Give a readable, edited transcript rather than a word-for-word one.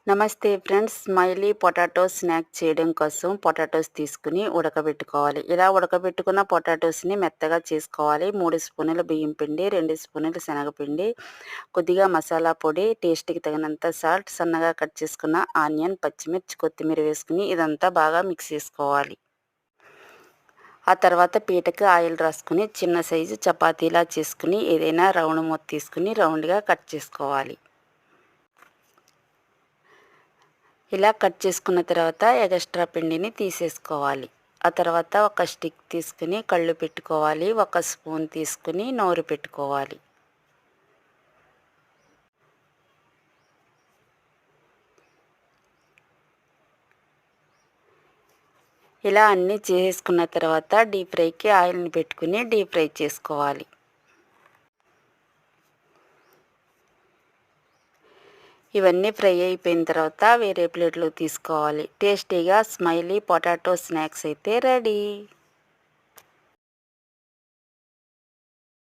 నమస్తే friends, smiley potato snack చేయడం కోసం పొటాటోస్ తీసుకుని ఉడకబెట్టుకోవాలి. ఇలా ఉడకబెట్టుకున్న పొటాటోస్ని మెత్తగా చేసుకోవాలి. 3 స్పూనుల బియ్యం పిండి, 2 స్పూనుల శనగపిండి, కొద్దిగా మసాలా పొడి, టేస్ట్కి తగినంత సాల్ట్, సన్నగా కట్ చేసుకున్న ఆనియన్, పచ్చిమిర్చి, కొత్తిమీర వేసుకుని ఇదంతా బాగా మిక్స్ చేసుకోవాలి. ఆ తర్వాత పీటకి ఆయిల్ రాసుకుని చిన్న సైజు చపాతీలా చేసుకుని ఏదైనా రౌండ్ మూత తీసుకుని రౌండ్గా కట్ చేసుకోవాలి. ఇలా కట్ చేసుకున్న తర్వాత ఎక్స్ట్రా పిండిని తీసేసుకోవాలి. ఆ తర్వాత ఒక స్టిక్ తీసుకుని కళ్ళు పెట్టుకోవాలి. ఒక స్పూన్ తీసుకుని నోరు పెట్టుకోవాలి. ఇలా అన్నీ చేసుకున్న తర్వాత డీప్ ఫ్రైకి ఆయిల్ని పెట్టుకుని డీప్ ఫ్రై చేసుకోవాలి. ఇవన్నీ ఫ్రై అయిపోయిన తర్వాత వేరే ప్లేట్లో తీసుకోవాలి. టేస్టీగా స్మైలీ పొటాటో స్నాక్స్ అయితే రెడీ.